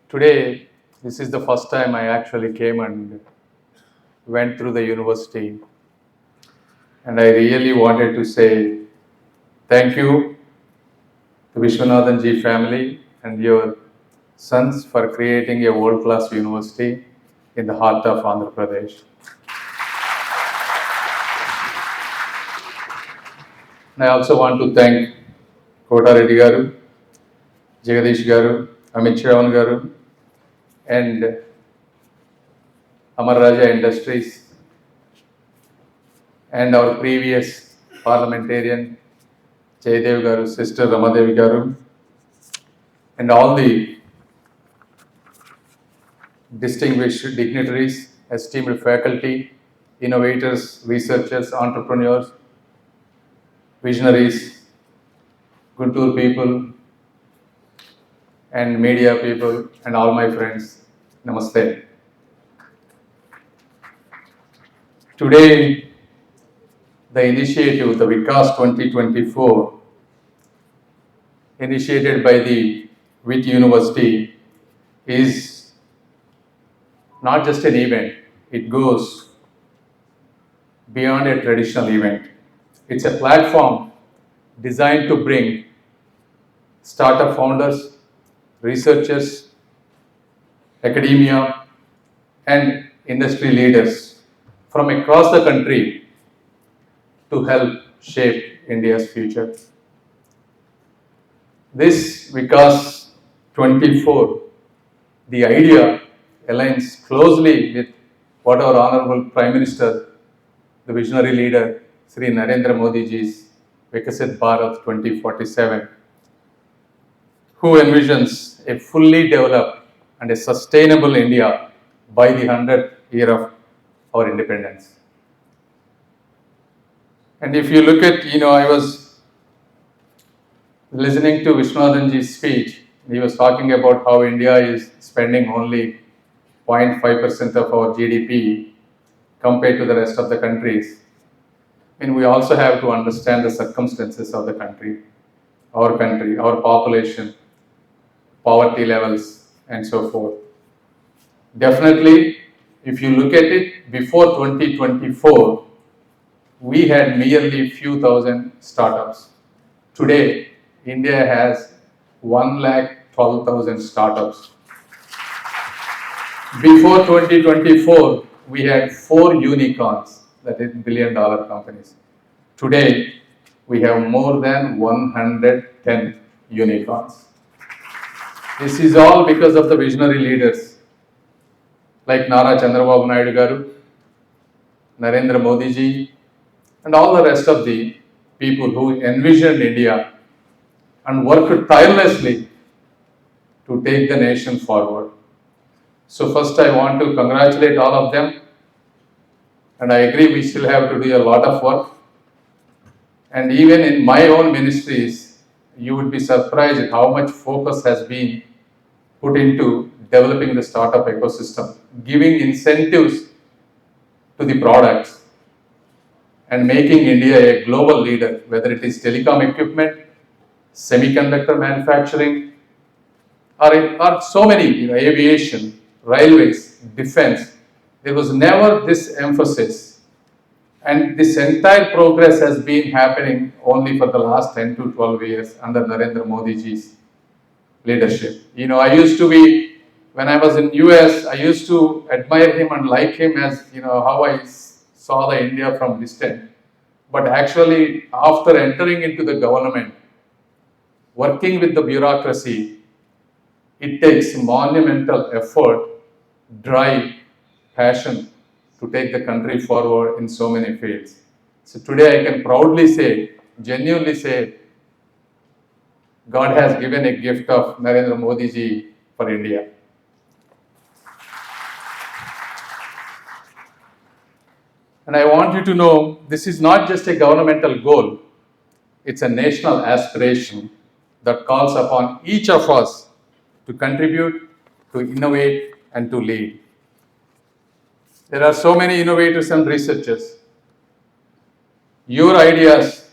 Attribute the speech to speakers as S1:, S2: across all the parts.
S1: Today, this is the first time I actually came and went through the university. And I really wanted to say thank you to Vishwanathan Ji family and your sons for creating a world-class university in the heart of Andhra Pradesh. And I also want to thank Kota Reddy Garu, Jagadish Garu, Amit Shravan Garu, and Amar Raja Industries, and our previous parliamentarian Jaydev Garu, Sister Ramadevi Garu, and all the distinguished dignitaries, esteemed faculty, innovators, researchers, entrepreneurs, visionaries, Guntur people, and media people, and all my friends. Namaste. Today, the initiative, the VIKAS 2024, initiated by the VIT University, is not just an event, it goes beyond a traditional event. It's a platform designed to bring startup founders, researchers, academia, and industry leaders from across the country to help shape India's future. This VIKAS 24, the idea aligns closely with what our Honorable Prime Minister, the visionary leader, Sri Narendra Modi Ji's Vikasit Bharat 2047, who envisions a fully developed and a sustainable India by the 100th year of our independence. And if you look at, I was listening to Vishwanathan Ji's speech. He was talking about how India is spending only 0.5% of our GDP compared to the rest of the countries. And we also have to understand the circumstances of the country, our population, poverty levels, and so forth. Definitely, if you look at it, before 2024, we had merely few thousand startups. Today, India has 1,12,000 startups. Before 2024, we had 4 unicorns, that is billion-dollar companies. Today, we have more than 110 unicorns. This is all because of the visionary leaders like Nara Chandrababu Naidu Garu, Narendra Modi Ji, and all the rest of the people who envisioned India and worked tirelessly to take the nation forward. So first I want to congratulate all of them, and I agree we still have to do a lot of work. And even in my own ministries, you would be surprised at how much focus has been put into developing the startup ecosystem, giving incentives to the products, and making India a global leader, whether it is telecom equipment, semiconductor manufacturing, or so many, aviation, railways, defense. There was never this emphasis. And this entire progress has been happening only for the last 10 to 12 years under Narendra Modi Ji's leadership. I used to be, when I was in US, I used to admire him and like him as, how I saw the India from distant. But actually, after entering into the government, working with the bureaucracy, it takes monumental effort, drive, passion to take the country forward in so many fields. So today I can proudly say, genuinely say, God has given a gift of Narendra Modi Ji for India. And I want you to know, this is not just a governmental goal, it's a national aspiration that calls upon each of us to contribute, to innovate, and to lead. There are so many innovators and researchers. Your ideas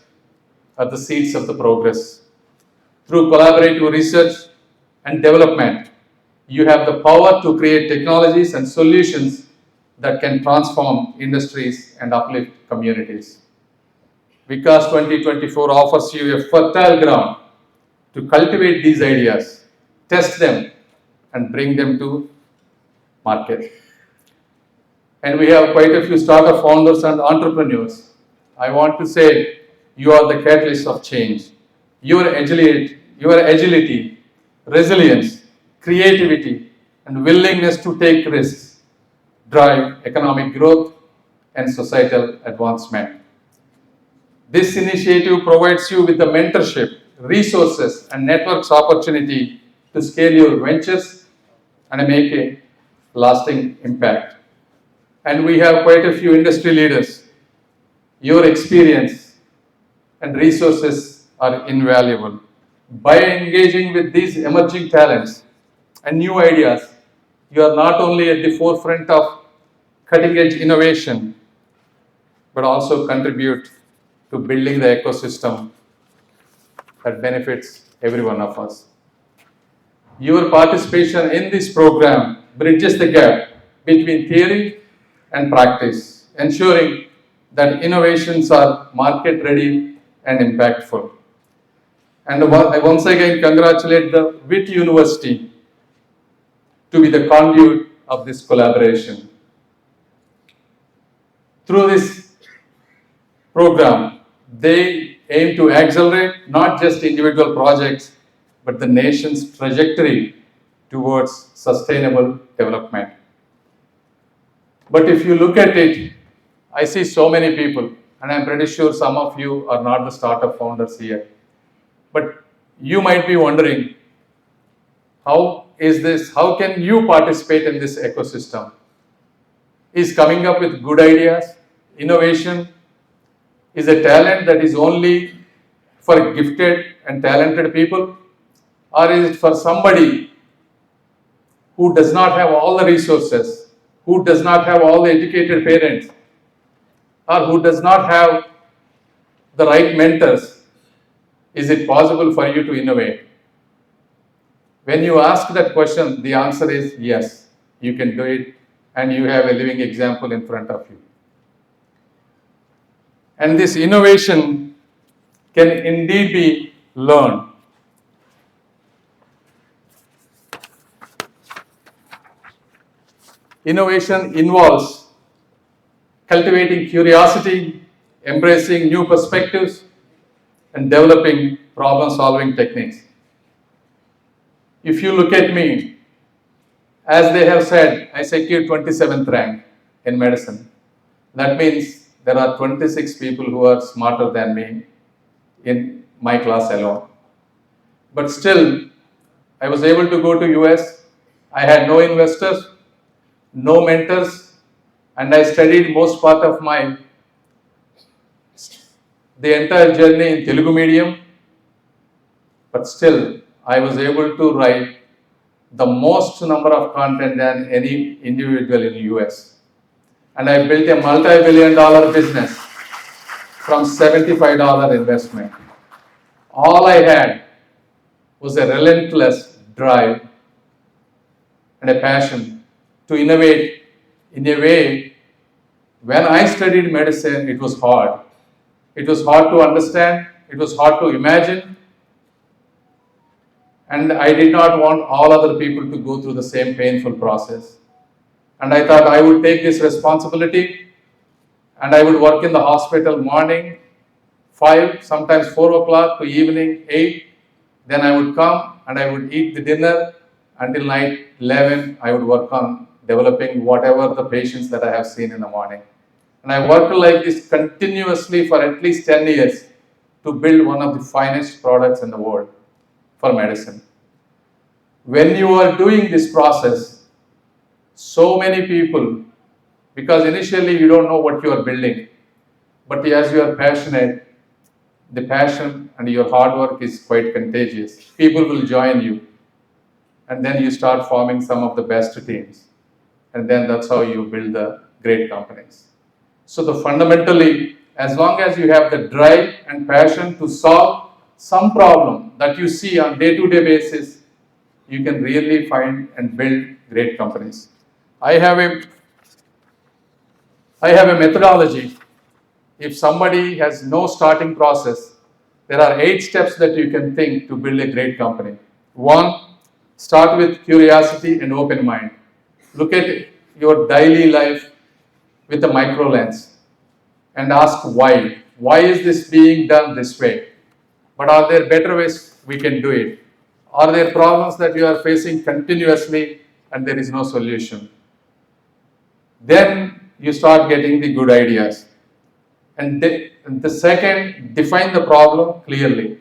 S1: are the seeds of the progress. Through collaborative research and development, You have the power to create technologies and solutions that can transform industries and uplift communities. VIKAS 2024 offers you a fertile ground to cultivate these ideas, test them, and bring them to market. And we have quite a few startup founders and entrepreneurs. I want to say you are the catalyst of change. Your agility, resilience, creativity, and willingness to take risks drive economic growth and societal advancement. This initiative provides you with the mentorship, resources, and networks opportunity to scale your ventures and make a lasting impact. And we have quite a few industry leaders. Your experience and resources are invaluable. By engaging with these emerging talents and new ideas, you are not only at the forefront of cutting edge innovation, but also contribute to building the ecosystem that benefits every one of us. Your participation in this program bridges the gap between theory and practice, ensuring that innovations are market ready and impactful. And I once again congratulate the VIT University to be the conduit of this collaboration. Through this program, they aim to accelerate not just individual projects, but the nation's trajectory towards sustainable development. But if you look at it, I see so many people, and I'm pretty sure some of you are not the startup founders here. But you might be wondering, how can you participate in this ecosystem? Is coming up with good ideas, innovation, is a talent that is only for gifted and talented people? Or is it for somebody who does not have all the resources, who does not have all the educated parents, or who does not have the right mentors? Is it possible for you to innovate? When you ask that question, the answer is yes, you can do it, and you have a living example in front of you. And this innovation can indeed be learned. Innovation involves cultivating curiosity, embracing new perspectives, and developing problem-solving techniques. If you look at me, as they have said, I secured 27th rank in medicine. That means there are 26 people who are smarter than me in my class alone. But still, I was able to go to US. I had no investors, no mentors, and I studied most part of the entire journey in Telugu medium. But still, I was able to write the most number of content than any individual in the US. And I built a multi-billion-dollar business from $75 investment. All I had was a relentless drive and a passion to innovate in a way. When I studied medicine, it was hard. It was hard to understand, it was hard to imagine, and I did not want all other people to go through the same painful process. And I thought I would take this responsibility, and I would work in the hospital morning 5, sometimes 4 o'clock to evening 8. Then I would come and I would eat the dinner until night 11. I would work on developing whatever the patients that I have seen in the morning. And I worked like this continuously for at least 10 years to build one of the finest products in the world for medicine. When you are doing this process, so many people, because initially you don't know what you are building, but as you are passionate, the passion and your hard work is quite contagious. People will join you, and then you start forming some of the best teams, and then that's how you build the great companies. So fundamentally, as long as you have the drive and passion to solve some problem that you see on day-to-day basis, you can really find and build great companies. I have a methodology. If somebody has no starting process, there are 8 steps that you can think to build a great company. 1, start with curiosity and open mind. Look at your daily life with a micro lens and ask why. Why is this being done this way? But are there better ways we can do it? Are there problems that you are facing continuously and there is no solution? Then you start getting the good ideas. And the second, define the problem clearly.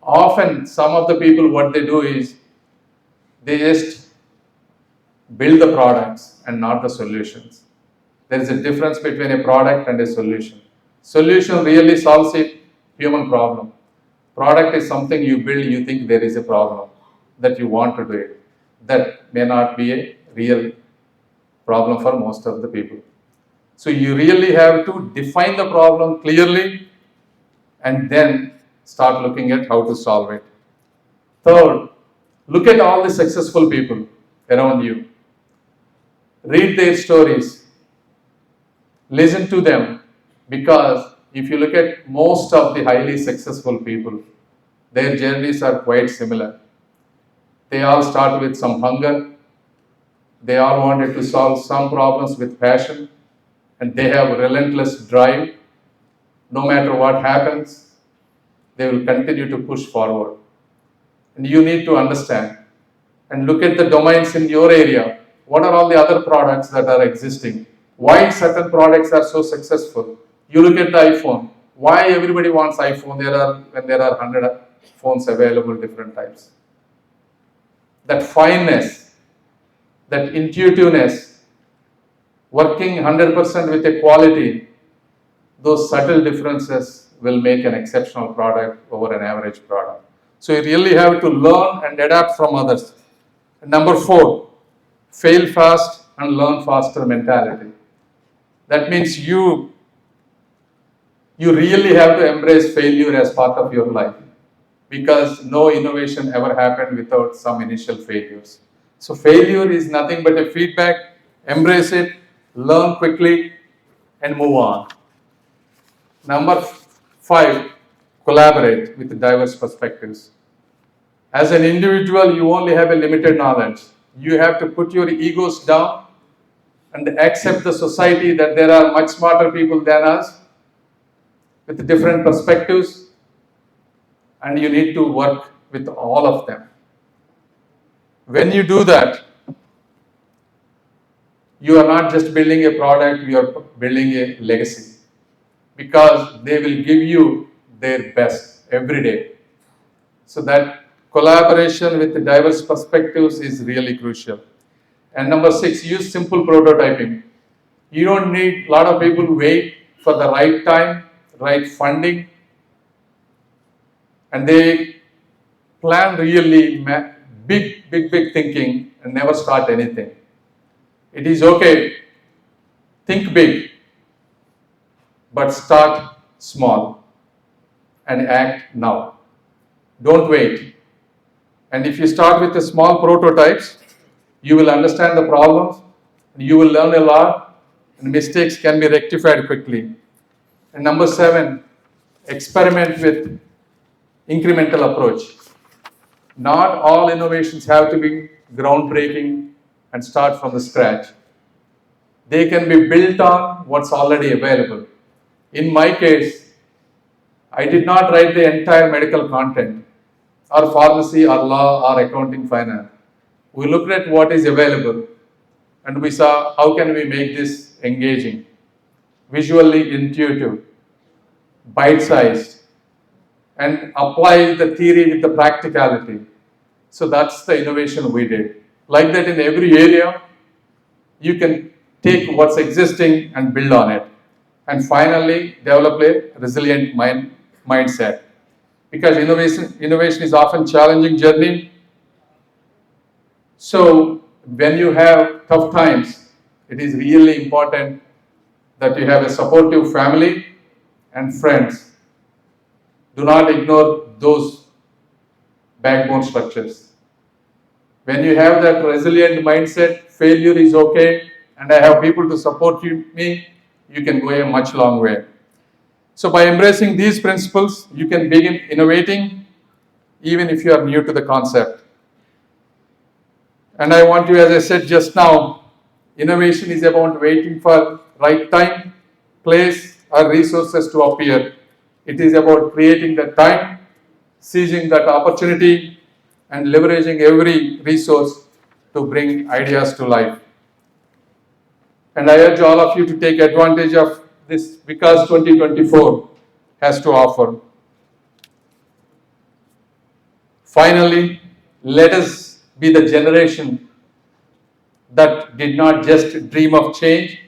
S1: Often, some of the people, what they do is they just build the products and not the solutions. There is a difference between a product and a solution. Solution really solves a human problem. Product is something you build, you think there is a problem that you want to do it. That may not be a real problem for most of the people. So you really have to define the problem clearly and then start looking at how to solve it. Third, look at all the successful people around you. Read their stories. Listen to them, because if you look at most of the highly successful people, their journeys are quite similar. They all start with some hunger. They all wanted to solve some problems with passion, and they have relentless drive. No matter what happens, they will continue to push forward. And you need to understand and look at the domains in your area. What are all the other products that are existing? Why certain products are so successful? You look at the iPhone. Why everybody wants iPhone? When there are 100 phones available, different types. That fineness, that intuitiveness, working 100% with a quality, those subtle differences will make an exceptional product over an average product. So you really have to learn and adapt from others. And number 4, fail fast and learn faster mentality. That means you really have to embrace failure as part of your life, because no innovation ever happened without some initial failures. So failure is nothing but a feedback. Embrace it, learn quickly, and move on. Number 5, collaborate with diverse perspectives. As an individual, you only have a limited knowledge. You have to put your egos down and accept the society that there are much smarter people than us with different perspectives, and you need to work with all of them. When you do that, you are not just building a product, you are building a legacy, because they will give you their best every day. So that collaboration with diverse perspectives is really crucial. And number 6, use simple prototyping. You don't need a lot of people wait for the right time, right funding, and they plan really big thinking and never start anything. It is okay, think big, but start small and act now. Don't wait. And if you start with the small prototypes, you will understand the problems, you will learn a lot, and mistakes can be rectified quickly. And number 7, experiment with incremental approach. Not all innovations have to be groundbreaking and start from the scratch. They can be built on what's already available. In my case, I did not write the entire medical content, or pharmacy, or law, or accounting, finance. We looked at what is available and we saw how can we make this engaging, visually intuitive, bite-sized, and apply the theory with the practicality. So that's the innovation we did. Like that, in every area, you can take what's existing and build on it. And finally, develop a resilient mindset. Because innovation is often challenging journey. So when you have tough times, it is really important that you have a supportive family and friends. Do not ignore those backbone structures. When you have that resilient mindset, failure is okay, and I have people to support me, you can go a much long way. So by embracing these principles, you can begin innovating even if you are new to the concept. And I want you, as I said just now, innovation is about waiting for right time, place, or resources to appear. It is about creating the time, seizing that opportunity, and leveraging every resource to bring ideas to life. And I urge all of you to take advantage of this VIKAS 2024 has to offer. Finally, let us be the generation that did not just dream of change,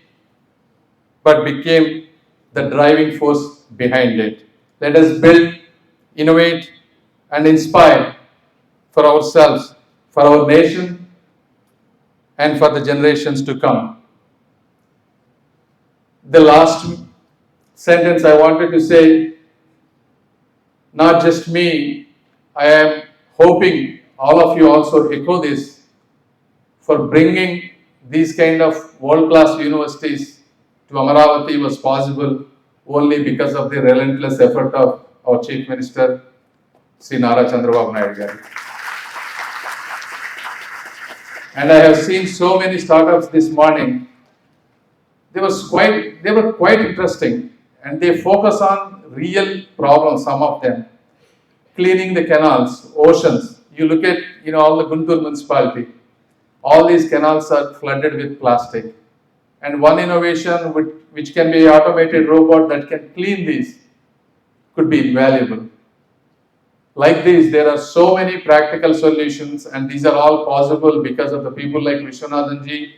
S1: but became the driving force behind it. Let us build, innovate, and inspire for ourselves, for our nation, and for the generations to come. The last sentence I wanted to say, not just me, I am hoping all of you also echo this, for bringing these kind of world-class universities to Amaravati was possible only because of the relentless effort of our Chief Minister, Sri Nara Chandrababu Naidu garu. And I have seen so many startups this morning. They were quite interesting, and they focus on real problems, some of them. Cleaning the canals, oceans. You look at all the Guntur municipality. All these canals are flooded with plastic. And one innovation which can be an automated robot that can clean these could be invaluable. Like this, there are so many practical solutions, and these are all possible because of the people like Vishwanathan ji,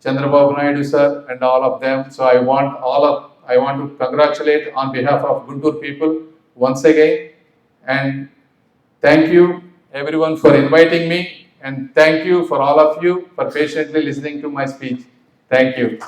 S1: Chandrababu Naidu sir, and all of them. So I want to congratulate on behalf of Guntur people once again, and thank you everyone for inviting me, and thank you for all of you for patiently listening to my speech. Thank you.